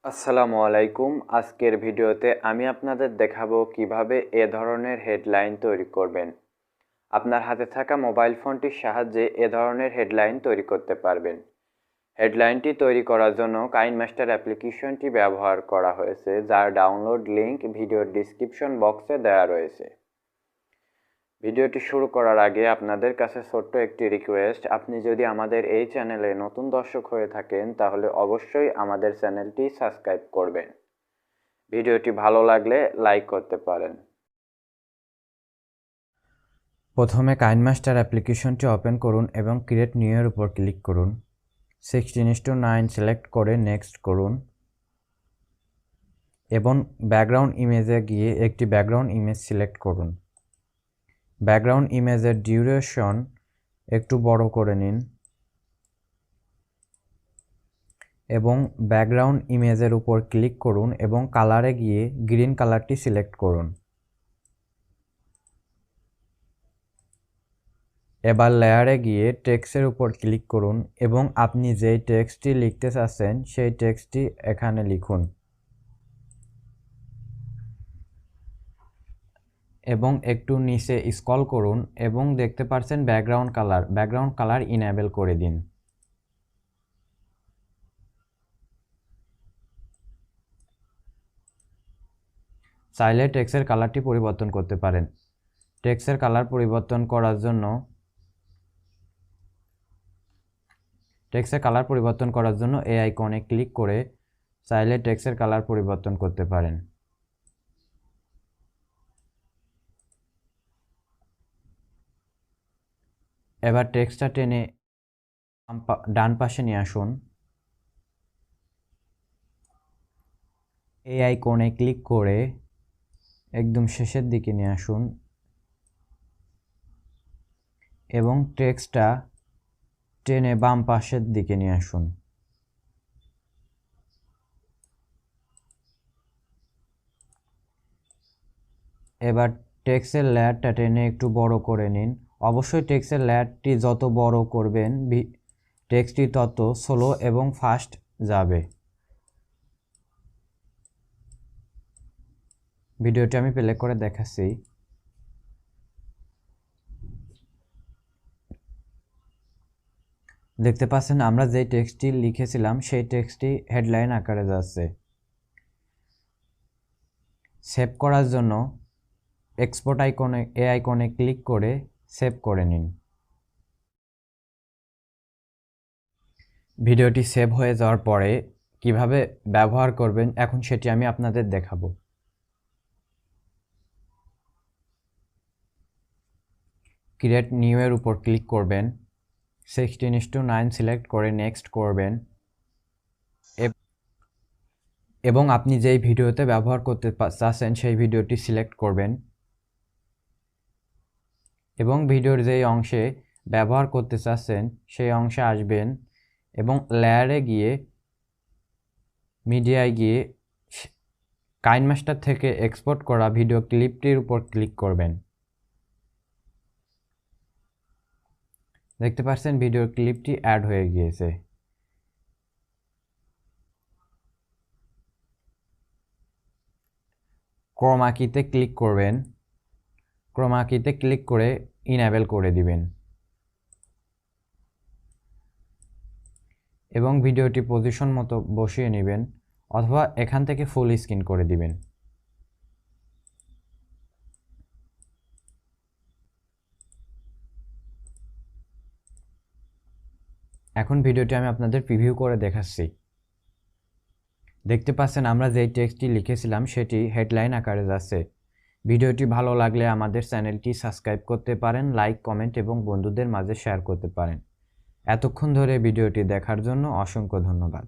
আসসালামু আলাইকুম। আজকের ভিডিওতে আমি আপনাদের দেখাবো কিভাবে এ ধরনের হেডলাইন তৈরি করবেন। আপনার হাতে থাকা মোবাইল ফোনটির সাহায্যে এ ধরনের হেডলাইন তৈরি করতে পারবেন। হেডলাইনটি তৈরি করার জন্য কাইনমাস্টার অ্যাপ্লিকেশনটি ব্যবহার করা হয়েছে, যার ডাউনলোড লিংক ভিডিওর ডিসক্রিপশন বক্সে দেওয়া রয়েছে। ভিডিওটি শুরু করার আগে আপনাদের কাছে ছোট্ট একটি রিকোয়েস্ট, আপনি যদি আমাদের এই চ্যানেলে নতুন দর্শক হয়ে থাকেন তাহলে অবশ্যই আমাদের চ্যানেলটি সাবস্ক্রাইব করবেন। ভিডিওটি ভালো লাগলে লাইক করতে পারেন। প্রথমে কাইনমাস্টার অ্যাপ্লিকেশনটি ওপেন করুন এবং ক্রিয়েট নিউ এর উপর ক্লিক করুন। 16:9 সিলেক্ট করে নেক্সট করুন এবং ব্যাকগ্রাউন্ড ইমেজে গিয়ে একটি ব্যাকগ্রাউন্ড ইমেজ সিলেক্ট করুন। ব্যাকগ্রাউন্ড ইমেজের ডিউরেশন একটু বড় করে নিন এবং ব্যাকগ্রাউন্ড ইমেজের উপর ক্লিক করুন এবং কালারে গিয়ে গ্রিন কালারটি সিলেক্ট করুন। এবার লেয়ারে গিয়ে টেক্সটের উপর ক্লিক করুন এবং আপনি যেই টেক্সটটি লিখতে চাচ্ছেন সেই টেক্সটটি এখানে লিখুন এবং একটু নিচে স্ক্রল করুন এবং দেখতে পাচ্ছেন ব্যাকগ্রাউন্ড কালার ইনেবল করে দিন। চাইলে টেক্সটের কালারটি পরিবর্তন করতে পারেন। টেক্সটের কালার পরিবর্তন করার জন্য এই আইকনে ক্লিক করে চাইলে টেক্সটের কালার পরিবর্তন করতে পারেন। এবার টেক্সটটা টেনে ডান পাশে নিয়ে আসুন। এই আইকনে ক্লিক করে একদম শেষের দিকে নিয়ে আসুন এবং টেক্সটটা টেনে বাম পাশের দিকে নিয়ে আসুন। এবার টেক্সটের লেয়ারটা টেনে একটু বড় করে নিন। অবশ্যই টেক্সটের লেয়ারটি যত বড় করবেন টেক্সটটি তত স্লো এবং ফাস্ট যাবে। ভিডিওটি আমি প্লে করে দেখাচ্ছি। দেখতে পাচ্ছেন আমরা যে টেক্সটটি লিখেছিলাম সেই টেক্সটটি হেডলাইন আকারে যাচ্ছে। সেভ করার জন্য এক্সপোর্ট আইকনে ক্লিক করে সেভ করে নিন। ভিডিওটি সেভ হয়ে যাওয়ার পরে কিভাবে ব্যবহার করবেন এখন সেটি আমি আপনাদের দেখাবো। ক্রিয়েট নিউ এর উপর ক্লিক করবেন, 16:9 সিলেক্ট করে নেক্সট করবেন এবং আপনি যেই ভিডিওতে ব্যবহার করতে চাচ্ছেন সেই ভিডিওটি সিলেক্ট করবেন এবং ভিডিওর যেই অংশে ব্যবহার করতে চাচ্ছেন সেই অংশে আসবেন এবং লেয়ারে গিয়ে মিডিয়ায় গিয়ে কাইনমাস্টার থেকে এক্সপোর্ট করা ভিডিও ক্লিপটির উপর ক্লিক করবেন। দেখতে পাচ্ছেন ভিডিও ক্লিপটি অ্যাড হয়ে গিয়েছে। ক্রোমা কিতে ক্লিক করবেন, ক্রোমা কিতে ক্লিক করে ইনেবল করে দিবেন এবং ভিডিওটি পজিশন মতো বসিয়ে নেবেন অথবা এখান থেকে ফুল স্ক্রিন করে দিবেন। এখন ভিডিওটি আমি আপনাদের প্রিভিউ করে দেখাচ্ছি। দেখতে পাচ্ছেন আমরা যেই টেক্সটটি লিখেছিলাম সেটি হেডলাইন আকারে যাচ্ছে। ভিডিওটি ভালো লাগলে আমাদের চ্যানেলটি সাবস্ক্রাইব করতে পারেন, লাইক, কমেন্ট এবং বন্ধুদের মাঝে শেয়ার করতে পারেন। এতক্ষণ ধরে ভিডিওটি দেখার জন্য অসংখ্য ধন্যবাদ।